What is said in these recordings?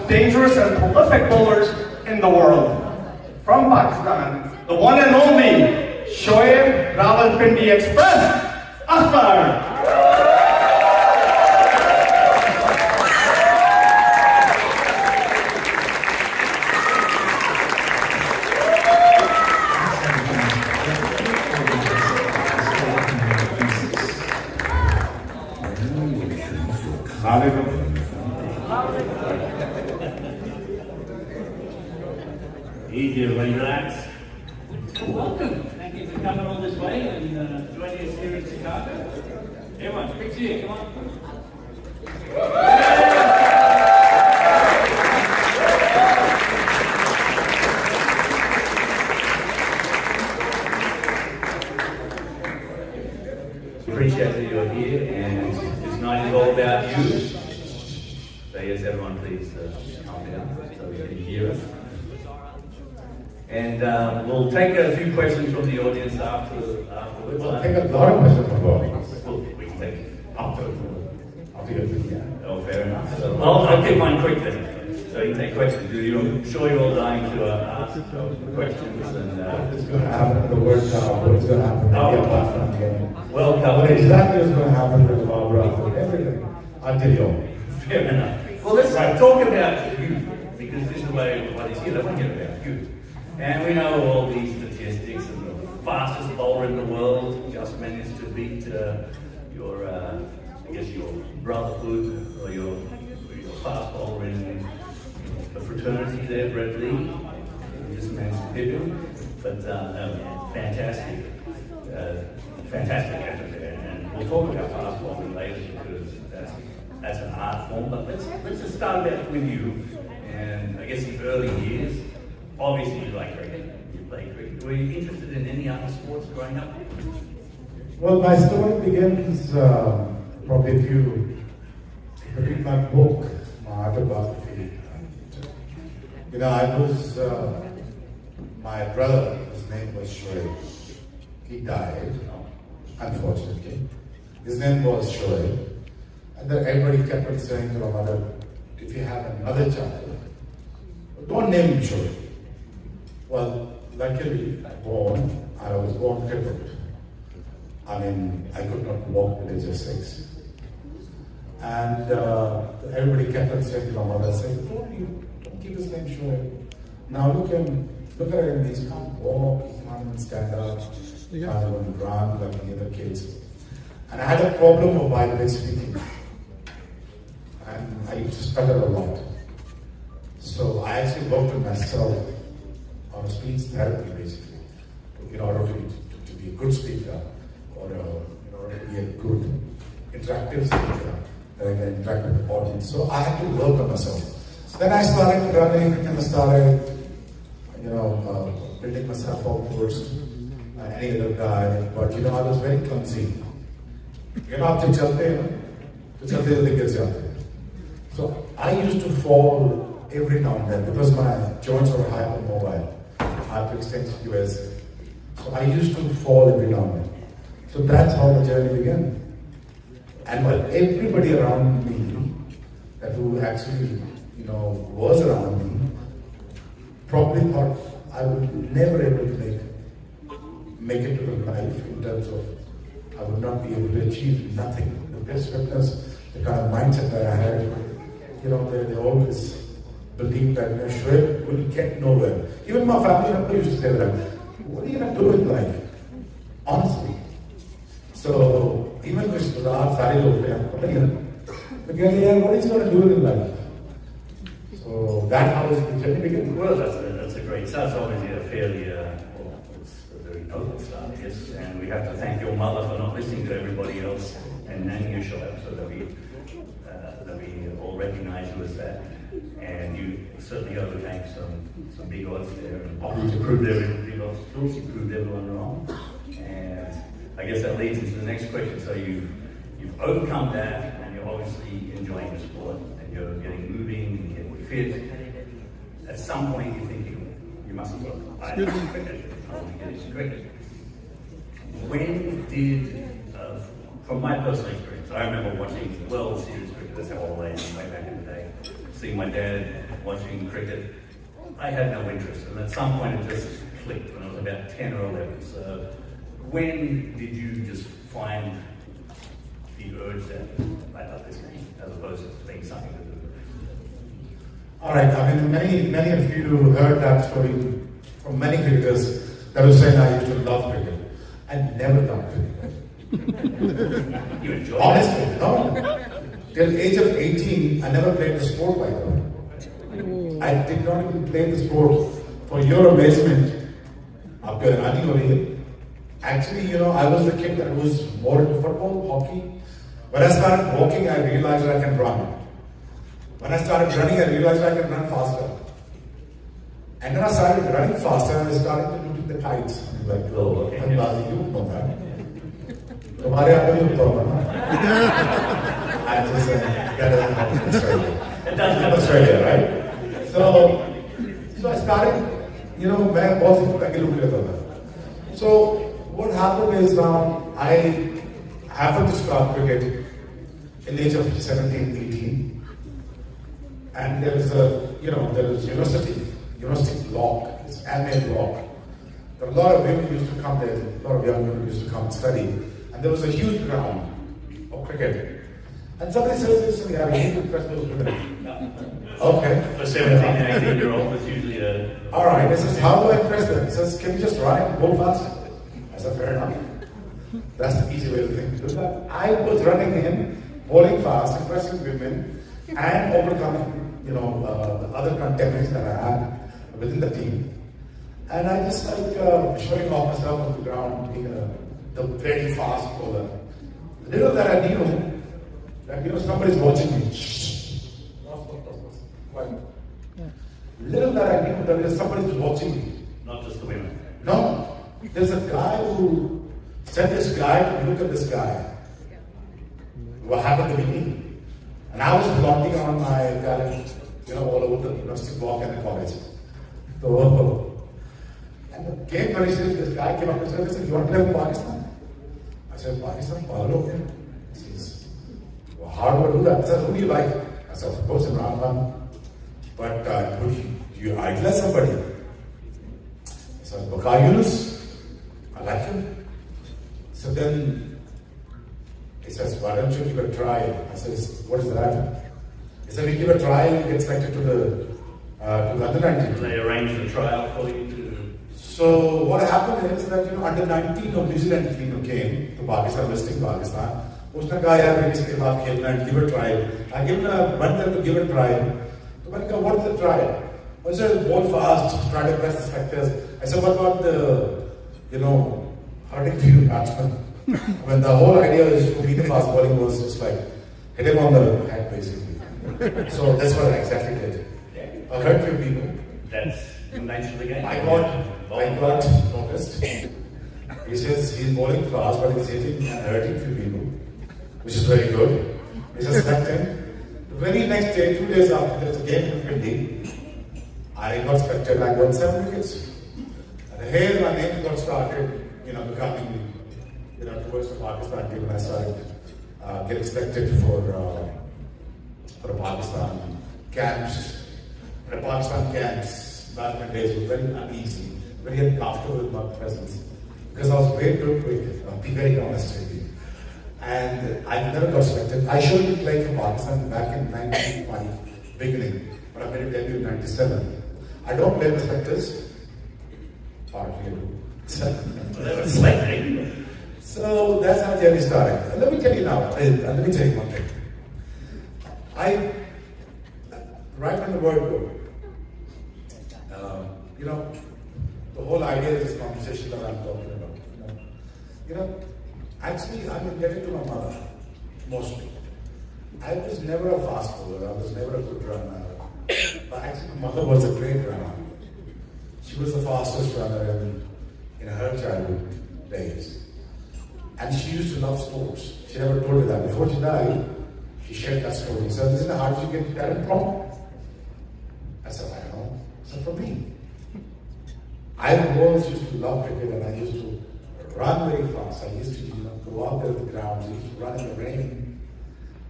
dangerous and prolific bowlers in the world. From Pakistan, the one and only Shoaib Rawalpindi Express, Akhter. Easy, everybody relax. Welcome. Thank you for coming all this way and joining us here in Chicago. Everyone, quick cheer, come on. Appreciate that you're here, and this night is all about you. So yes, everyone please calm down so we can hear us. And we'll take a few questions from the audience afterwards. We'll take a lot of questions from the audience. Well, we can take it After your video. Oh, fair enough. So I'll keep mine quick then. So you can take questions. I'm sure you're all dying to ask questions. And What's going to happen? The word what's going to happen? Apart from the game. well What covered. exactly is going to happen with Barbara? Everything. I'll tell you all. Fair enough. Well, let's talk about you, because this is the way everybody's here. They want to hear about you. And we know all these statistics, and the fastest bowler in the world just managed to beat your, I guess your brotherhood or your fast bowler in the fraternity there, Brett Lee. He just managed to hit him. But fantastic, fantastic effort there. And we'll talk about fast bowling later because that's an art form. But let's just start out with you. And I guess the early years. Obviously, you like cricket. You play cricket. Were you interested in any other sports growing up? Well, my story begins probably if you read my book, my autobiography. You know, I was, my brother, his name was Shoaib. He died, unfortunately. His name was Shoaib. And then everybody kept on saying to my mother, if you have another child, don't name him Shoaib. Well, luckily, I was born crippled. I mean, I could not walk at the age of 6. And everybody kept on saying to my mother, saying, don't keep his name Shoaib. Now look at him, he can't walk, he can't even stand up, he can't even run like the other kids. And I had a problem of Bible speaking. And I used to stutter a lot. So I actually worked on myself on speech therapy, basically, in order to be a good speaker or in order to be a good interactive speaker that I can interact with the audience. So I had to work on myself. Then I started running and I started, building myself up towards any other guy. But I was very clumsy. आप जब चलते हैं तो चलते चलते गिर जाते हैं. So I used to fall every now and then because my joints were hypermobile. Hyperextensive USA. So I used to fall every now and then. So that's how the journey began. And while everybody around me, that who actually, was around me, probably thought I would never able to make it to the life in terms of I would not be able to achieve nothing. The best fitness, the kind of mindset that I had, they always believed that Shoaib will get nowhere. Even my family member used to say that, what are you going to do in life? Honestly. So, even with the sari log what is he going to do in life? So, that how the journey began. Well, that's a great start. It's obviously a fairly, it's a very noble start, I guess. And we have to thank your mother for not listening to everybody else and naming you Shoaib so that we all recognize you as that. And you certainly overcame some big odds there and proved everyone wrong. And I guess that leads into the next question. So you've overcome that, and you're obviously enjoying the sport, and you're getting moving, and getting fit. At some point, you think you must have thought, I want to get into cricket. When did, from my personal experience, I remember watching World Series cricket. That's how old I am, way back in the day. seeing my dad watching cricket, I had no interest. And at some point it just clicked when I was about 10 or 11. So when did you just find the urge that I love this game as opposed to being something to do? All right, I mean, many of you heard that story from many cricketers that were saying I used to love cricket. I never loved cricket. You enjoy Honestly, it? no. Till age of 18, I never played the sport by the way. I did not even play the sport. For your amazement, after running away, actually, I was the kid that was more into football, hockey. When I started walking, I realized that I can run. When I started running, I realized I can run faster. And then I started running faster and I started looting the kites. I'm like, oh, okay. You know that. तुम्हारे आप भी उत्तर होगा ना? I just that doesn't happen in Australia. It doesn't in Australia, right? So I started, मैं बहुत सी package लूट लेता था. So what happened is I happened to start cricket in the age of 17, 18. And there is university block, it's annual block. There were a lot of women used to come there, a lot of young women used to come and study. And there was a huge ground of cricket. And somebody says, listen, you need to impress those women. Okay. For 17 and 18-year-old, it's usually a... All right, he says, how do I impress them? He says, can you just run and go fast? I said, fair enough. That's the easy way to think to do that. I was running in, bowling fast, impressing women, and overcoming the other contemporaries that I had within the team. And I just showing off myself on the ground, being the very fast bowler. Little that I knew that somebody's watching me. Little that I knew that somebody's watching me. Not just the women. No. There's a guy who sent this guy to look at this guy. What happened to be me? And I was flaunting on my talent, all over the university block and the college. So, and the game very serious. This guy came up and said, you want to play for Pakistan? I said, Pakistan? He says, well, how do I do that? I said, who do you like? I said, of course, Imran Khan. But do you idolize somebody? I said, Bakar Yunus. I like him. So then he says, why don't you give a trial? I says, what is that? He said, we give a trial and get selected to the under 19. They arranged a trial for you to... So what happened is that under 19 of New Zealand team came to Pakistan, visiting Pakistan. उसने कहा यार मैं इसके बाद खेलना है, give a trial. I given a one to give a trial. So मैंने कहा what is the trial? I said bowl fast, try to press the specters. I said what about the hurting few batsmen? When the whole idea is to be the fast bowling was just like hit him on the head basically. So that's what I exactly did. I hurt few people. That's the nature of the game. I got noticed. He says he's bowling fast, but he's hitting and hurting few people, which is very good. He says select him. The very next day, 2 days after there's a game in India, I got selected. I got 7 wickets. And here my name got started, becoming, towards the Pakistan team, and I started getting selected for the Pakistan camps. The Pakistan camps back in the days was very uneasy, very uncomfortable with my presence, because I was way too quick. I'll be very honest with you. And I never got selected. I should have played for Pakistan back in 1995, beginning, but I made a debut in 97. I don't play the selectors, partly I do. So that's how Jerry started. And let me tell you now, let me tell you one thing. Right from the word go, the whole idea of this conversation that I'm talking about, actually I'm indebted to my mother, mostly. I was never a fast bowler, I was never a good runner. But actually my mother was a great runner. She was the fastest runner in her childhood days. And she used to love sports. She never told me that. Before she died, she shared that story. She said, listen, how did you get talent from? I said, I don't know. So for me, I always used to love cricket and I used to run very fast. I used to go out there to the ground. I used to run in the rain.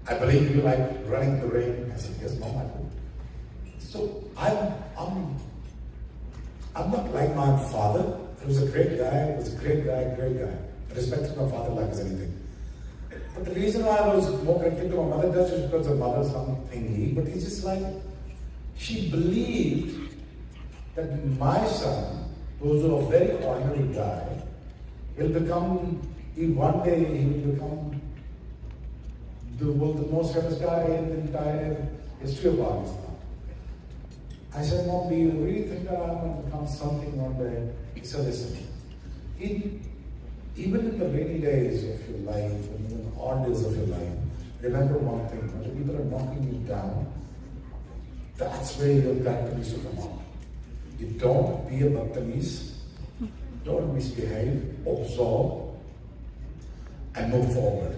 I believe you like running in the rain. I said, yes, Mom, I do. So I'm not like my father. He was a great guy, great guy. I respected my father like as anything. But the reason why I was more connected to my mother does is because the mother's something thingy, but it's just like, she believed that my son, who's a very ordinary guy, one day he will become the most famous guy in the entire history of Pakistan. I said, Mom, do you really think that I'm going to become something one day? He said, listen, even in the rainy days of your life, and in the odd days of your life, remember one thing, when people are knocking you down, that's where your characteristics will come out. You don't be a Baptiste, don't misbehave, absorb, and move forward.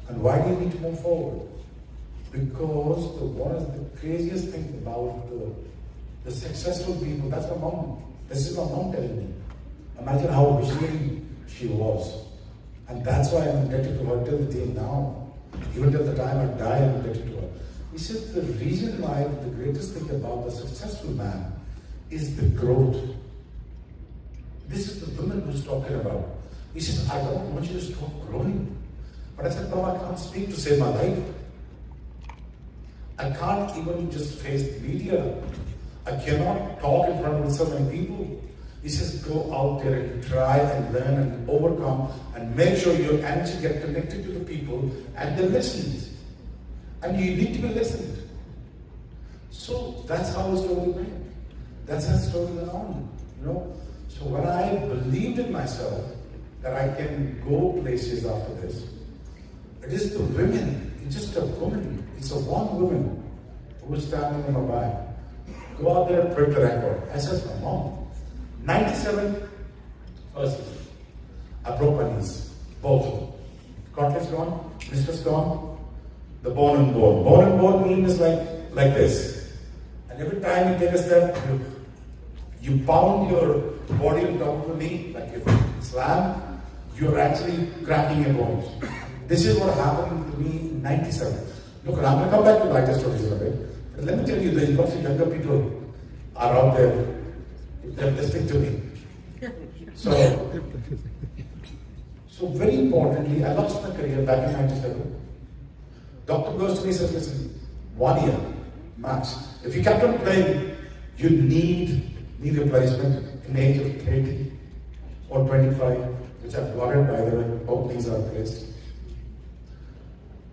And why do you need to move forward? Because one of the craziest things about the successful people, that's my mom. This is my mom telling me. Imagine how visionary she was. And that's why I'm indebted to her till the day now. Even till the time I die, I'm indebted to her. He said the reason why the greatest thing about the successful man is the growth. This is the woman who's talking about. He says, I don't want you to stop growing. But I said, Mom, I can't speak to save my life. I can't even just face the media. I cannot talk in front of so many people. He says, go out there and try and learn and overcome and make sure your energy gets connected to the people and they listen. And you need to be listened. So that's how the story went. That's how the story went on. So when I believed in myself that I can go places after this, it is the women. It's just a woman. It's a one woman who was standing on my back. Go out there and break the record. I said, my mom, 97, first, I broke my knees, both of them. Cartilage gone, meniscus gone, the bone and bone. Bone and bone means like this. And every time you take a step, you pound your body on top of the knee, like you slam, you're actually cracking your bones. This is what happened to me in 97. Look, I'm going to come back to lighter stories in a bit. But let me tell you, there's lots of younger people are out there. They're listening to me. So very importantly, I lost my career back in 97. Doctor goes to me and says, listen, 1 year, max. If you kept on playing, you need knee replacement in the age of 30 or 25, which I've got it, by the way, both knees are replaced.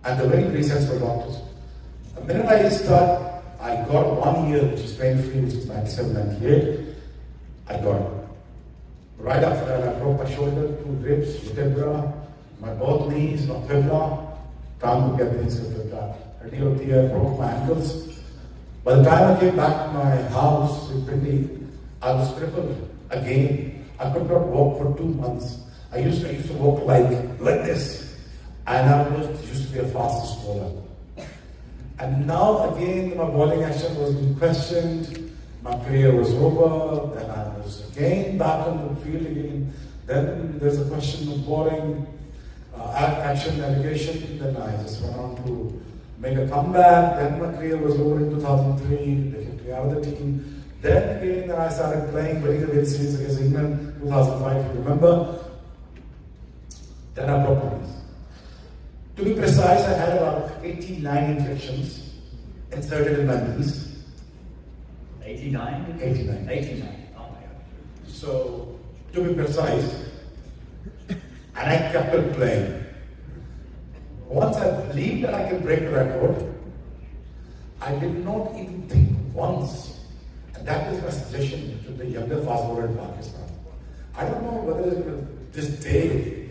And the very presets for doctors. The minute I got 1 year, which is pain-free, which is 97, 98, I got it. Right after that, I broke my shoulder, 2 ribs, vertebra, my both knees, my fibula, time to get things to fibula. I broke my ankles. By the time I came back to my house in Pindi, I was crippled again. I could not walk for 2 months. I used to walk like this. And I used to be a fastest bowler. And now again, my bowling action was being questioned. My career was over. Then I was again back on the field again. Then there's a question of bowling, action, navigation. Then I just went on to make a comeback. Then my career was over in 2003. They kicked me out of the team. Then again, I started playing very serious against England, 2005, if you remember. Then I broke my knees. To be precise, I had about 89 injections inserted in my knees. 89? 89. 89. Oh my God. So, to be precise, and I kept on playing. Once I believed that I could break the record, I did not even think once. And that is my suggestion to the younger fast bowler in Pakistan. I don't know whether this day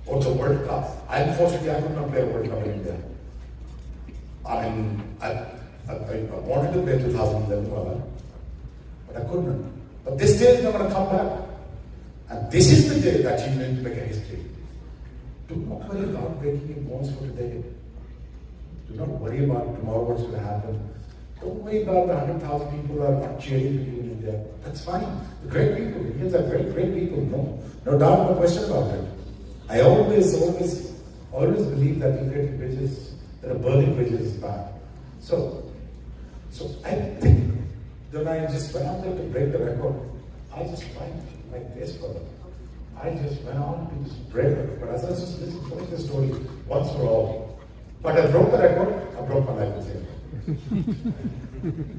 or the World Cup. Unfortunately, I could not play a World Cup in India. I mean, I wanted to play 2011, but I couldn't. But this day is not going to come back. And this is the day that you need to make a history. Do not worry about breaking your bones for today. Do not worry about tomorrow what's going to happen. Don't worry about the 100,000 people who are not cheering for you in India. That's fine. The great people, Indians are very great people. No doubt, no question about it. I always believe that you create bridges, that a burning bridge is bad. So So I think when I just went out there to break the record, I just went like this for them. I just went on to just break the record. But as I was just listening to the story once for all, but I broke the record, I broke my life with him.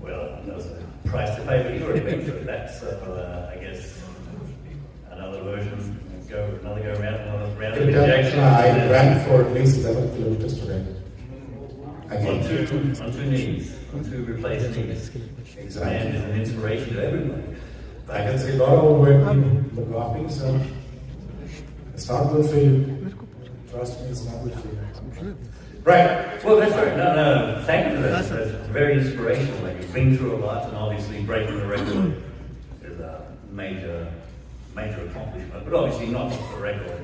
Well, there's a price to pay, but you've already been through that, so I guess another version, another go around, another round of injection. I ran for at least 11 kilometers today. On two knees, on two replaced knees. Exactly. Man is an inspiration to everybody. I can see a lot of overweight people look after yourself. It's not good for you. Trust me, it's not good for you. Right. Well, that's right. No, thank you for that. That's very inspirational. Like, you've been through a lot, and obviously breaking the record is a major accomplishment. But obviously not just the record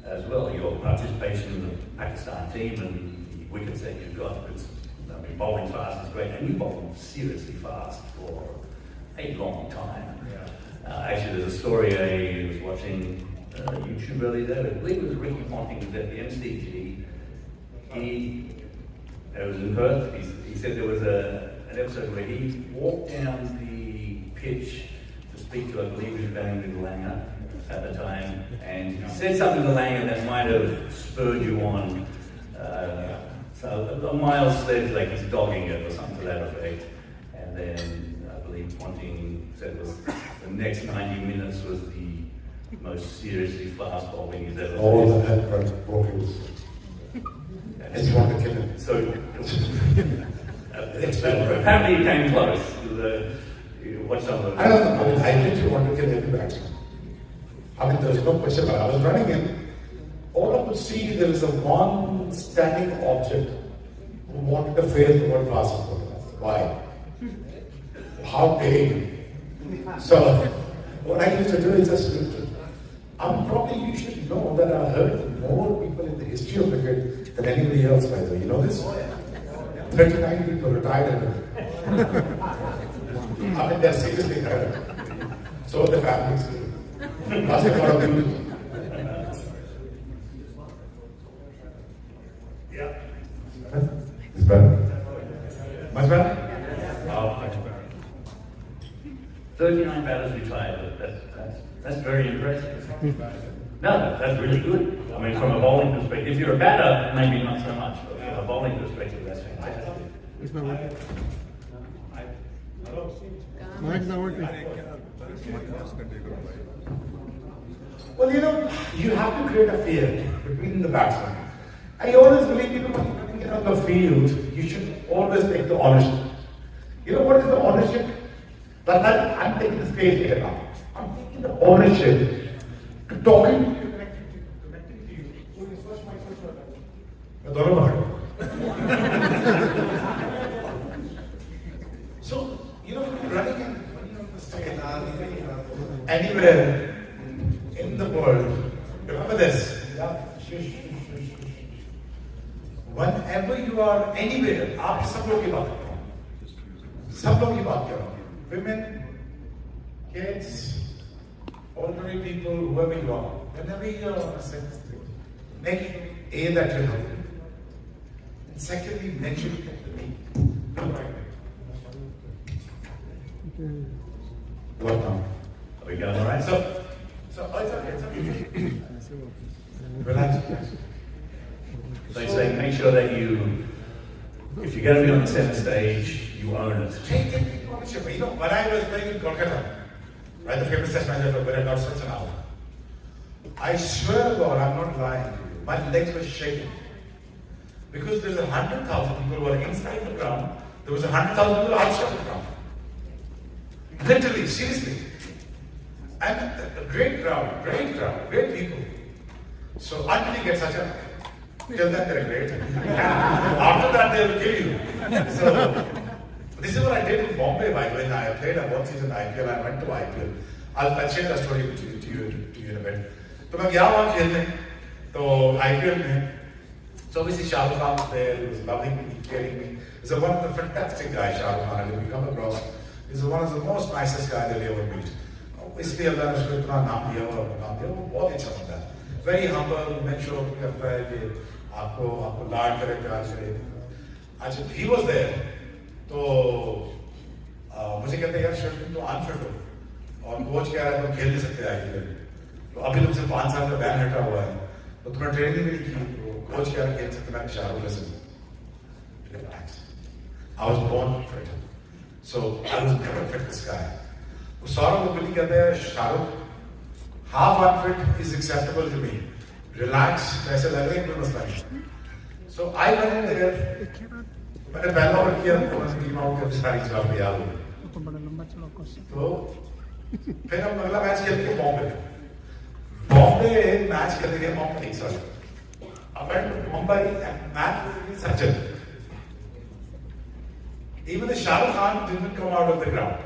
as well. Your participation in the Pakistan team and the wickets that you've got. Bowling fast is great, and you bowl seriously fast for a long time. Actually, there's a story I was watching YouTube earlier today. I believe it was Ricky Ponting was at the MCG. It was in Perth. He said there was an episode where he walked down the pitch to speak to, I believe he was going with Langer at the time, and he said something to Langer that might have spurred you on. So Miles said like he's dogging it or something to that effect, and then I believe Ponting said it was the next 90 minutes was the most seriously fast bowling he's ever All the head broken. It's want to kill him. So apparently he came close. What's some of I don't know. I literally want to kill every batsman. I mean, there's no question about it. I was running in. All I could see, there was a one standing object who wanted to fail the word basketball. Why? How dare you? So, what I used to do is just, probably you should know that I've heard more people in the history of cricket than anybody else, by the way. You know this? 39 people retired. I mean, they're seriously hurt. So are the families. Must have got a good. It's better. Much better? Oh, 39 batters retired. That's very impressive. No, that's really good. I mean, from a bowling perspective, if you're a batter, maybe not so much, but from a bowling perspective, that's fantastic. It's not working. Mic's not working. Well, you have to create a fear between the batsmen. I always believe people when you get on the field, you should always take the ownership. You know what is the ownership? That I'm taking the stage here now. I'm taking the ownership to talking to you, connecting to you. Who is first, my first one? So, running in the stage, anywhere in the world, remember this. Whenever you are anywhere, आपके सब लोग की बात कर रहा हूँ, सब लोग की बात कर रहा हूँ, women, kids, ordinary people, whoever you are, whenever you are on a sentence, make A that you have, and secondly, make sure you get the B. What now? Are we going all right? So it's okay. Relax. So you say make sure that if you're going to be on the center stage, you own it. Take ownership. When I was playing in Kolkata, right, the famous test match where I got such an hour, I swear to God, I'm not lying to you, my legs were shaking. Because there's 100,000 people who are inside the ground, there was 100,000 people outside the ground. Literally, seriously. And a great crowd, great people. So until you get such a, till then they're great. After that they will kill you. So this is what I did in Bombay, by the way. I played a one season IPL, I went to IPL. I'll share that story to you in a bit. So I went to IPL. So obviously Shah Rukh Khan was there, he was loving me, caring me. He's one of the fantastic guys, Shah Rukh Khan, and we come across. He's one of the most nicest guys that you ever meet. इसलिए अल्लाह ने उसको इतना नाम दिया और नाम दिया, वो बहुत अच्छा बंदा है. Very humble, make sure करता है कि आपको लाड करे, प्यार करे. अच्छा, he was there. तो मुझे कहते हैं यार शर्ट तो अनफिट हो और कोच कह रहा है तुम खेल नहीं सकते आगे, तो अभी तुमसे 5 साल का बैन हटा हुआ है तो तुम्हें ट्रेनिंग भी नहीं की, तो कोच कह रहा है खेल सकते, मैंने शाहरुख से relax. I was born fit, so I was never fit this guy. वो सौरभ बिल्ली कहते हैं Shahrukh half unfit is acceptable to me. Relax, ऐसे लग रहा है कोई मसला नहीं. So I went in there. मैंने पहला ओवर किया तो टीम आउट करके सारी जवाब याद हो गई. तो फिर हम अगला मैच खेल के बॉम्बे मैच खेलते गए बॉम्बे नहीं सर अब Mumbai match Sachin even the Shahrukh Khan didn't come out of the ground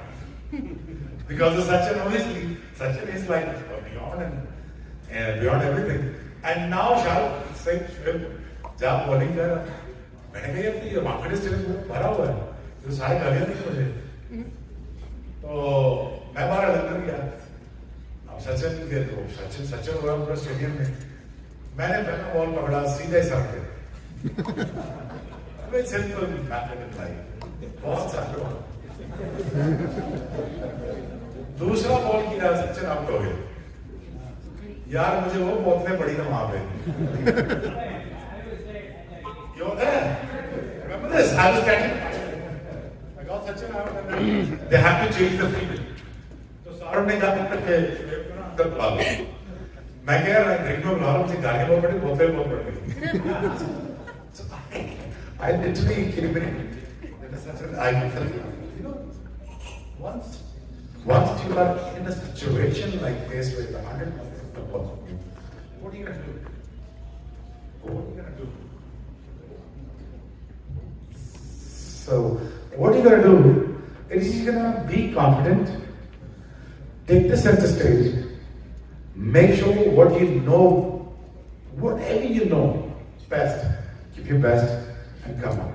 because of Sachin. Obviously Sachin is like beyond and beyond everything, and now Shahrukh said जब बॉलिंग कर मैंने कहा यार ये मार्केट स्टेडियम भरा हुआ है तो सारे गालियां दी मुझे, तो मैं बाहर अंदर गया. अब सचिन के तो सचिन हो रहा पूरा स्टेडियम में. मैंने पहला बॉल पकड़ा सीधे सर पे. सिंपल मैथमेटिकल लाइफ बहुत सारे. दूसरा बॉल किया सचिन आउट हो गया. यार मुझे वो बोतलें पड़ी ना वहां पे. You're there. Remember this? I was standing. I got Sachin out and then they had to change the field. So Saurabh ने जाकर के अंदर बुला लिया. मैं कह रहा हूँ ग्रीन में बुला रहा हूँ, मुझे गालियाँ बहुत पड़ी, बोतलें बहुत पड़ गई. I literally came in. I felt, you know, once you are in a situation like this with 100 people, what are you going to do? What are you going to do? So, what are you going to do? Is you're going to be confident, take the center stage, make sure what you know, whatever you know best, give your best and come on.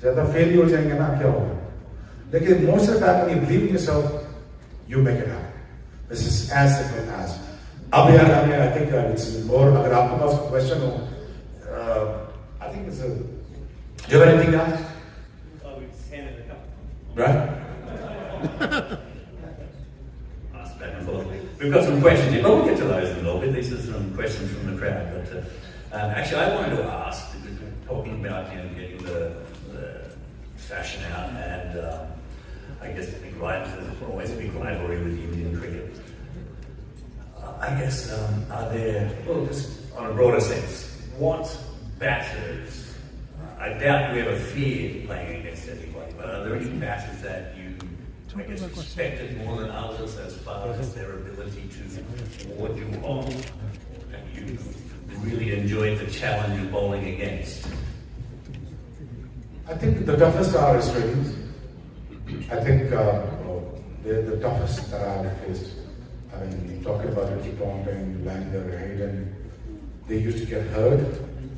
ज़्यादा fail हो जाएंगे ना क्या होगा? लेकिन most of the time when you believe in yourself, you make it happen. This is as simple as. अब यार हमें I think it's more. अगर आपके पास question हो, I think it's a. Do you have anything else? Right? We've got some questions here, but we'll get to those in a little bit. These are some questions from the crowd. But actually, I wanted to ask, because we're talking about getting the fashion out, and I guess there's always a big rivalry with Indian cricket. I guess, are there, well, just on a broader sense, what batters? I doubt you ever feared playing against anybody, but are there any batters that you, I guess, respected more than others as far as their ability to ward you off, and you really enjoyed the challenge of bowling against? I think the toughest are Australians. I think they're the toughest that I have faced. I mean, talking about Ricky Ponting, Langer, Hayden, they used to get hurt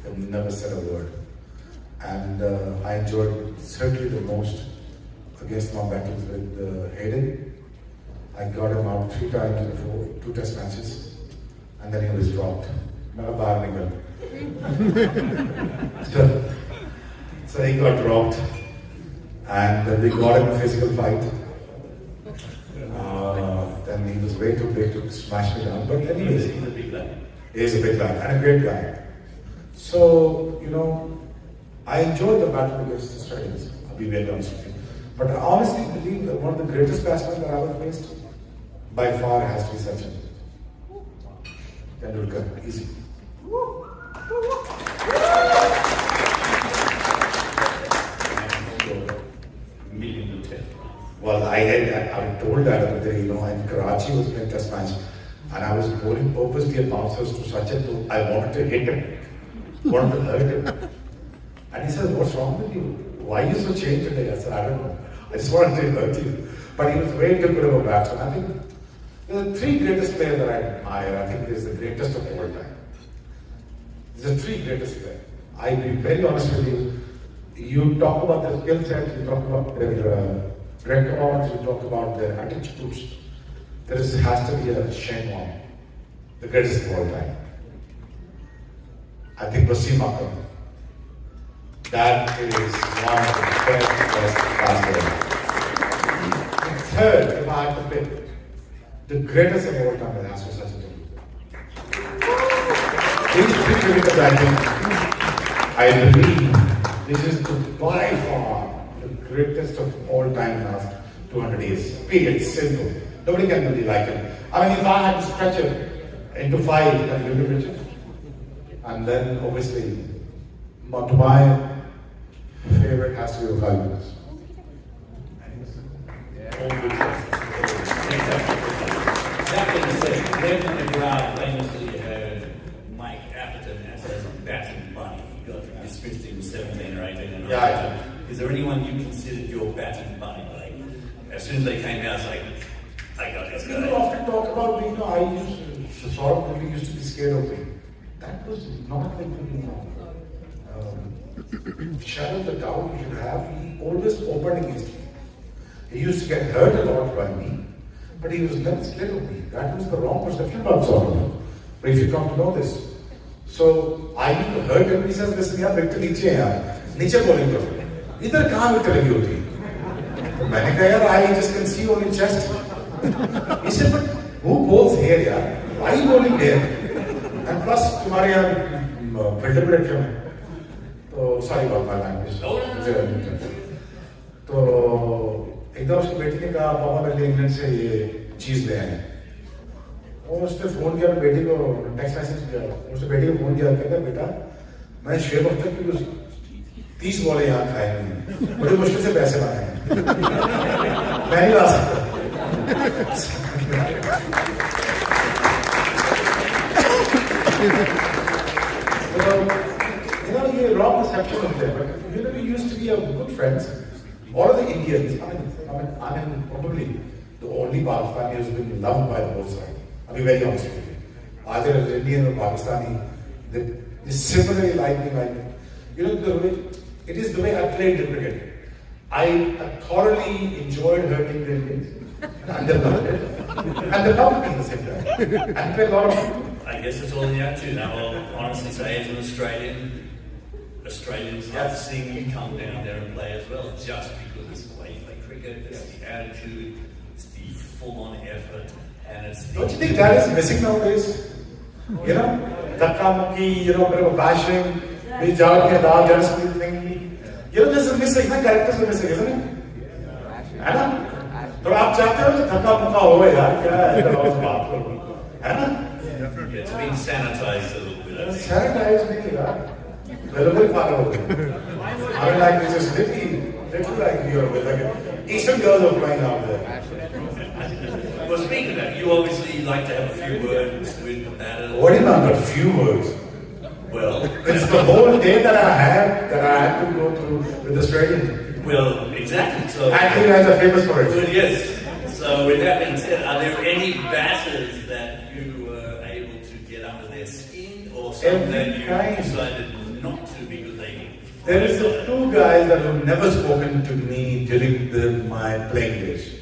and never said a word. And I enjoyed certainly the most against my battles with Hayden. I got him out 3 times in 2 test matches, and then he was dropped. So he got dropped, and we got him a physical fight. Then he was way too big to smash me down. But anyways, He's a big lad. He's a big guy and a great guy. So, you know, I enjoyed the battle against the Australians, I'll be very honest with you. But I honestly believe that one of the greatest batsmen that I ever faced, by far, has to be Sachin Tendulkar. Easy. Well, I told that other day, you know, in Karachi was playing test match, and I was bowling purposely at bouncers to Sachin. I wanted to hit him, wanted to hurt him. And he said, "What's wrong with you? Why are you so changed today?" I said, "I don't know. I just wanted to hurt you." But he was way too good of a batsman. I think there are 3 greatest players that I admire. I think he's the greatest of all time. He's the 3 greatest players. I'll be very honest with you. You talk about their skill set, you talk about their records, you talk about their attitudes. There has to be a Shane Warne, the greatest of all time. I think Wasim Akram. That is one of the best players. Third, if I had to pick, the greatest of all time is Astro Sachin Tendulkar. These three cricketers, I believe this is by far the greatest of all time in the last 200 years. Period. Simple. Nobody can really like him. I mean, if I had to stretch it into five, can you live with it? And then, obviously, my favorite has to be Wakal. That being said, when the crowd famously heard Mike Atherton as a batting bunny, he got dismissed in 17 or 18 and Yeah. Is there anyone you considered your batting bunny? Like, as soon as they came out, it's like, I got this guy. People often talk about, Shoaib Akhter used to be scared of me. That was not like shadow the doubt you should have. He always opened against me. He used to get hurt a lot by me, but he was never scared of me. That was the wrong perception about Shoaib. But if you come to know this, so I used to hurt him. He says, listen, yaar, wicket niche hai yaar. Niche bowling karo. Idhar kahan wicket lagi hoti hai? मैंने कहा यार, I just can see only chest. He said, but who bowls here yaar? Why are you bowling here? And plus, तुम्हारे यार filter भी रखे हैं. तो sorry about my language. तो एकदम उसकी बेटी ने कहा, पापा मेरे लिए इंग्लैंड से ये चीज ले आए. और उसने फोन किया बेटी को, टेक्स्ट मैसेज किया. उसने बेटी को फोन किया, कहता बेटा मैं शोएब अख्तर की 30 बॉलें यहाँ खाए हैं, बड़ी मुश्किल से पैसे बनाए हैं, मैं नहीं ला सकता. ये wrong perception of them, but we used to be a good friends. All of the Indians, I mean, probably the only Pakistani who's been loved by the whole side. I'll be very honest with you. Either as Indian or Pakistani, they similarly like me, the way, it is the way I played the cricket. I thoroughly enjoyed hurting the Indians, and they loved it, and they loved me at the same time, and played a lot of. I guess it's all in the attitude. Now, I'll honestly say, as an Australian, Australians love to see you come down there and play as well, just because it's the way you play cricket, it's the attitude, it's the full-on effort, and it's the... Don't you think that is missing nowadays? You know, Dhakka-muki, a bit of bashing, we jog here, dog, just thing. There's a missing, the characters are missing, isn't it? है ना? तो आप चाहते हो कि धक्का-मुक्का हो यार, क्या है इधर और बात करो, है ना? It's been sanitized a little bit. Sanitized नहीं यार. Very far away. I mean, like this is little like you're like Eastern girls are playing out there. Well, speaking of that, you obviously like to have a few words with the batter. What do you mean a few words? Well, it's the whole day that I had to go through with Australians. Well, exactly. So, and you guys are famous for it. Well, yes. So, with that being said, are there any batters that you were able to get under their skin, or some that you decided not to because they... There is two guys that have never spoken to me during my playing days.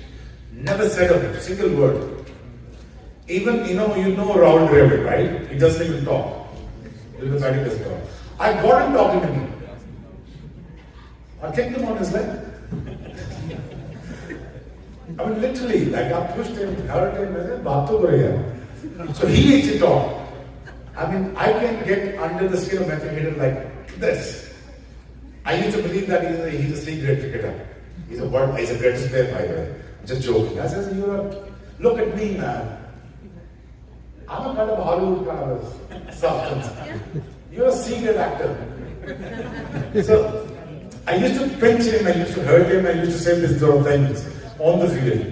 Never said a single word. Even, you know Rahul Dravid, right? He doesn't even talk. The batting doesn't talk. I got him talking to me. I kicked him on his leg. I mean, literally, like I pushed him, hurt him, and so he needs to talk. I mean, I can get under the skin of Matthew Hayden like this. I used to believe that he's a secret cricketer. He's the greatest player, by the way. I'm just joking. I said, look at me, man. I'm a kind of Hollywood kind of substance. You're a secret actor. So, I used to pinch him, I used to hurt him, I used to say this sort of things on the field.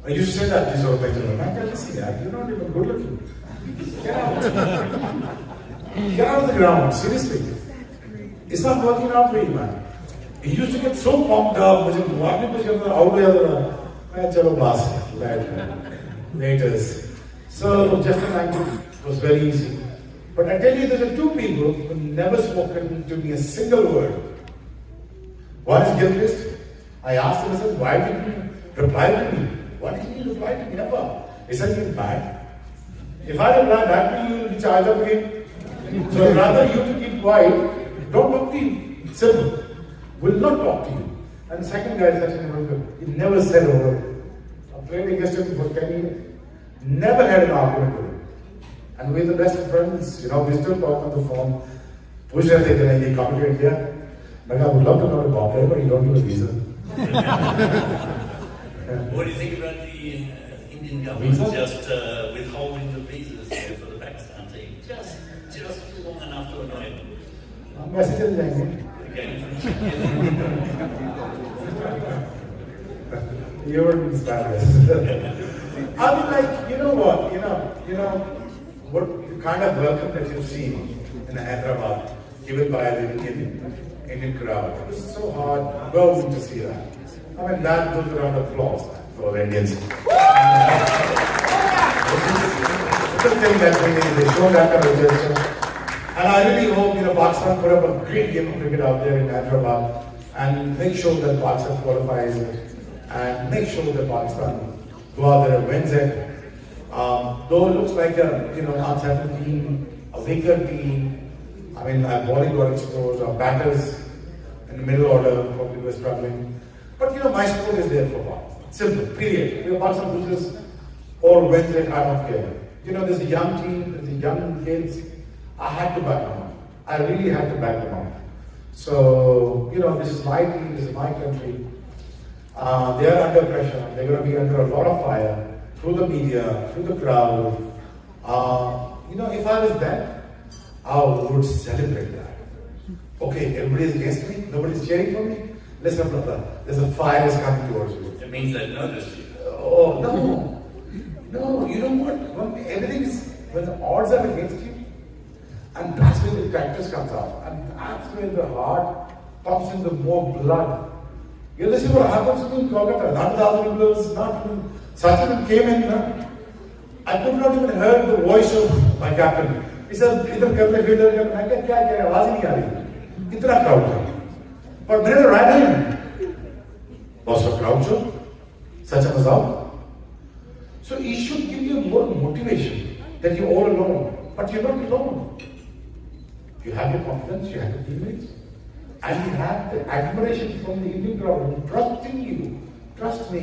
I used to say that these sort of things. Man, can you see that? You're not even good looking. Get out. Get out of the ground, seriously. It's not working out for you, man. He used to get so pumped up, Laters. So just the language was very easy. But I tell you, there are two people who never spoken to me a single word. One is Gilchrist. I asked him, I said, why didn't you reply to me? Why didn't you reply to me? Never. He said, you're bad. If I reply back to you, you'll be charged up again. So rather you to keep quiet Don't talk to you. Simple. Will not talk to you. And the second guy is Sachin Tendulkar. He never said a word. I played against him for 10 years. Never had an argument with him. And we're the best of friends. You know, we still talk on the phone. Push rehte hain, "Can you come to India?" Like, I would love to go to Bombay, but you don't give a visa. What do you think about the Indian government just withholding the visas for the Pakistan team? Just long enough to annoy them. Message चल जाएंगे. You wouldn't understand this. I mean, like, you know what? What the kind of welcome that you've seen in Hyderabad, given by the Indian crowd. It was so hard, well to see that. I mean, that goes around applause for the Indians. It's a thing that they show that kind of gesture. And I really hope, Pakistan put up a great game of cricket out there in Hyderabad and make sure that Pakistan qualifies and make sure that Pakistan go out there and wins it. Though it looks like a unsettled team, a weaker team. I mean, our bowling got exposed, our batters in the middle order probably were struggling. But my support is there for Pakistan. Simple, period. Pakistan loses or wins it, I don't care. There's a young team, there's a young kids. I had to back them up. I really had to back them up. So, this is my team, this is my country. They are under pressure. They're going to be under a lot of fire through the media, through the crowd. If I was them, I would celebrate that. Okay, everybody's against me, nobody's cheering for me. Listen, brother, there's a fire is coming towards you. It means they've noticed you. Oh, no, you know what? When the odds are against you, and that's where the practice comes out, and that's where the heart pumps in the more blood. You see what happens to me in Kolkata? Not 1,000 people, not even. Sachin came in, I could not even hear the voice of my captain. He said, "Idhar kar le, idhar kar le." I said, "Kya? Awaaz hi nahi aa rahi." Itna crowd tha. But when I arrived in, was a crowd show. Sachin was out. So it should give you more motivation that you're all alone. But you're not alone. You have your confidence, you have your teammates, and you have the admiration from the Indian crowd trusting you. Trust me,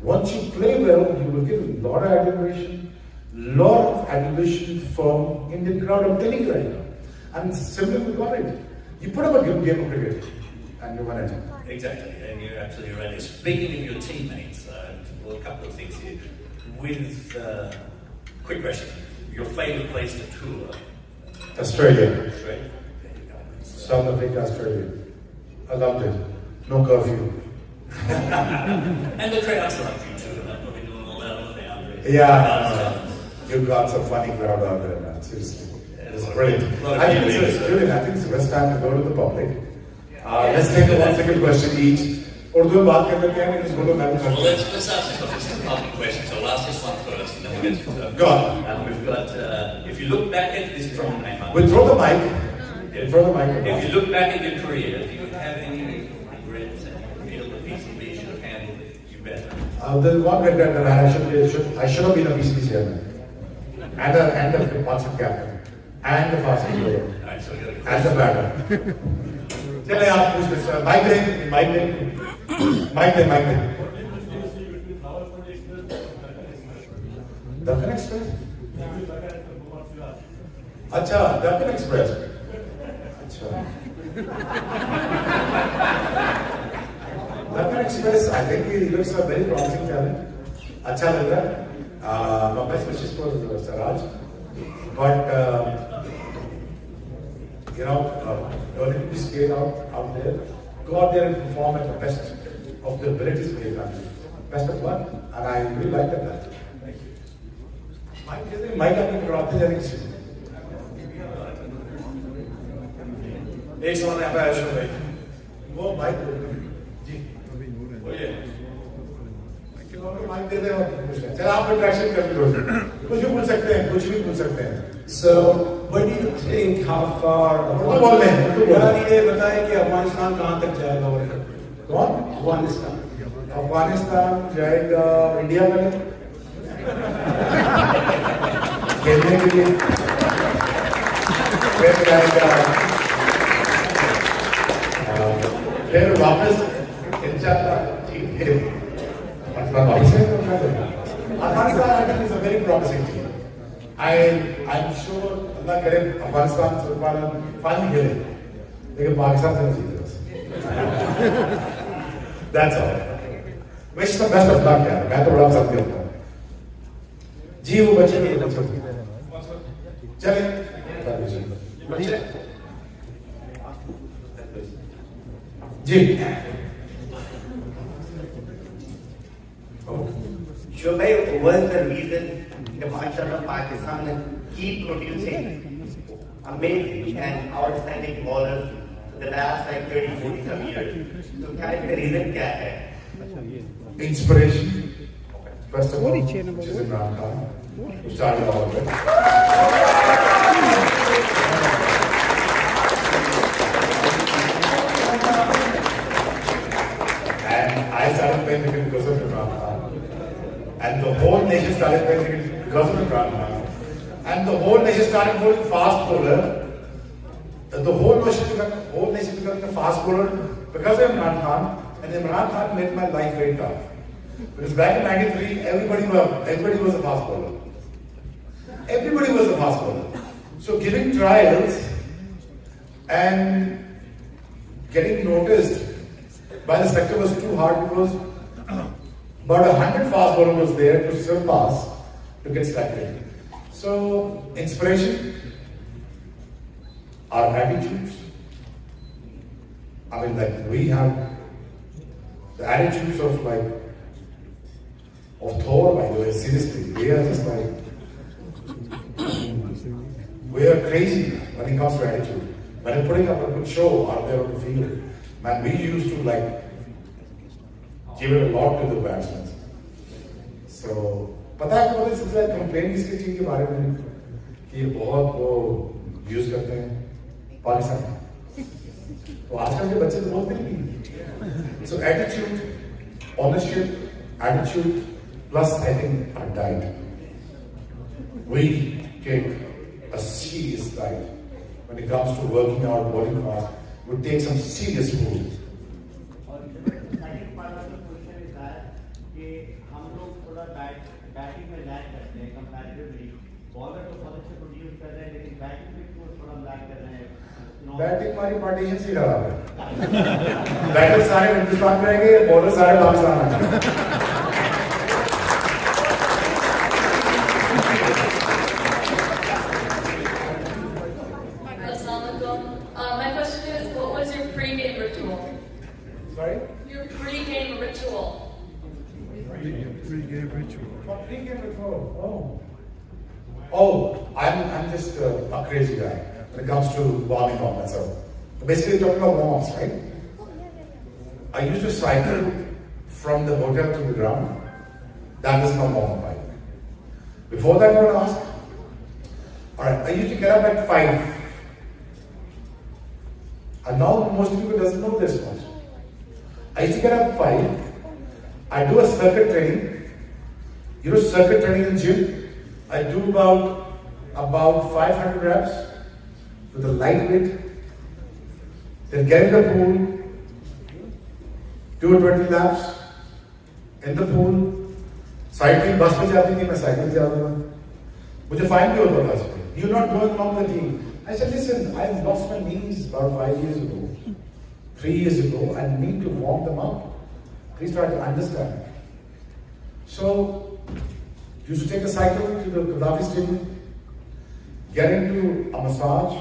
once you play well, you will get a lot of admiration from Indian crowd. I'm telling you right now. And simply we got it. You put up a good game of cricket, and you won it. Exactly, and you're absolutely right. Speaking of your teammates, a couple of things here. Quick question: your favourite place to tour? Australia. Australia. South Africa, Australia. I loved it. No curfew. And the crowds like you too. They're probably doing all that down there. Yeah. You got some funny crowd out there, man. Seriously. It's brilliant. I think it's the best time to go to the public. Let's take a 1 second question each. Urdu में बात कर लेते हैं, इसको तो मैं Well, let's ask this one. This is a public question, so I'll ask this one first, and then we'll get to Go on. We've got, if you look back at this from Neymar. We'll throw the mic. We'll throw the mic. If you look back at your career, do you have any regrets that you feel the PCB should have handled you better? There's one regret that I should have been a BCB chairman. And the Pakistan captain. And the fastest bowler. Alright, so we got a And the batter. चले आप पूछ ले mic दे दक्षिण express अच्छा दक्षिण express अच्छा दक्षिण express I think he looks a very promising talent अच्छा लग रहा है my best wishes for Saraj but don't need to be scared out there. Go out there and perform at the best of the abilities for your country. Best of luck, and I really like that. Thank you. Mike आपने कराते जाने की एक सवाल यहाँ पे आया show भाई वो माइक जी बोलिए माइक दे दे और पूछ लें चल आप इंटरेक्शन कर लो कुछ भी पूछ सकते हैं So, what do you think? How far? यार ये बताएं कि अफगानिस्तान कहाँ तक जाएगा वर्ल्ड कप? कौन? अफगानिस्तान जाएगा इंडिया में खेलने के लिए फिर जाएगा फिर वापस Afghanistan, I think, is a very promising team. I'm sure Allah करे Afghanistan फुटबॉल finally खेले, लेकिन पाकिस्तान से नहीं जीते. That's all. Wish the best of luck यार. मैं तो बड़ा पसंद करता हूँ. जी वो बच्चे चले. बच्चे. जी. Shoaib, what is the reason the Marshal of Pakistan keep producing amazing and outstanding bowlers for the last like 30-40 some years? So, क्या इसका reason क्या है? Inspiration. First of all, which is Imran Khan, who started all of it. And I started playing cricket because of Imran Khan. And the whole nation started playing cricket because of Imran Khan. And the whole nation started bowling fast bowler. The whole nation became a fast bowler because of Imran Khan. And Imran Khan made my life very tough. Because back in '93, everybody was a fast bowler. Everybody was a fast bowler. So giving trials and getting noticed by the sector was too hard because about 100 fast bowlers was there to surpass to get selected. So inspiration, our attitudes. I mean, like we have the attitudes of Thor, by the way. Seriously, we are just we are crazy when it comes to attitude. When we're putting up a good show out there on the field, man, we used to give it a lot to the batsmen. So, पता है मुझे सबसे ज़्यादा complain किसकी चीज़ के बारे में कि ये बहुत वो यूज़ करते हैं पाकिस्तान तो आजकल के बच्चे तो बोलते नहीं so attitude, ownership, attitude plus I think our diet we take a serious diet when it comes to working out body fast we take some serious food. Batting में लैग करते हैं कंपैरेटिवली बॉलर तो बहुत अच्छे produce कर रहे हैं लेकिन बैटिंग में क्यों थोड़ा लैग कर रहे हैं बैटिंग हमारी पार्टीशन से खराब है बैटर सारे हिंदुस्तान में रहेंगे बॉलर सारे पाकिस्तान आएंगे My question is, what was your pre-game ritual? Sorry? Your pre-game ritual. Pre-game ritual. Pre-game ritual. Oh, I'm just a crazy guy when it comes to warming up and so. Basically, talking about warm-ups, right? I used to cycle from the hotel to the ground. That is my warm-up. Before that, I would ask. All right, I used to get up at 5. And now most people doesn't know this much. I used to get up at 5. I do a circuit training. You know, circuit training in the gym. I do about 500 reps with a light weight. Then get in the pool. Do 20 laps in the pool. Cycling bus में जाती थी मैं cycling जाता था. मुझे fine भी होता था. You're not going along the team. I said, listen, I lost my knees about 5 years ago, 3 years ago. I need to warm them up. Please try to understand. So, used to take a cycle to the Gaddafi Stadium, get into a massage,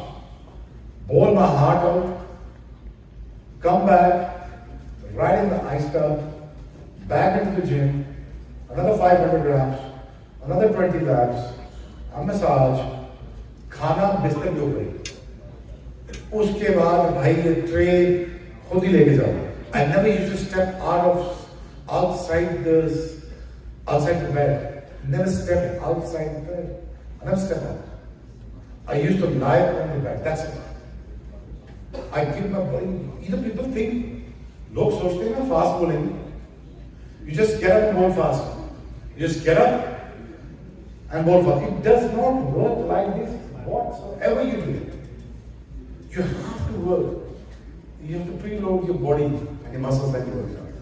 bowl my heart out, come back, right in the ice tub, back into the gym, another 500 grams, another 20 laps, a massage, खाना बिस्तर के ऊपर उसके बाद भाई ये tray खुद ही लेके जाओ. I never used to step outside the bed. Never step outside the bed. I never step out. I used to lie on the bed. That's it. I keep my body. Either people think लोग सोचते हैं ना fast bowling. You just get up and bowl fast. You just get up and bowl fast. It does not work like this. Whatsoever you do, you have to work you have to preload your body and your muscles like you work out.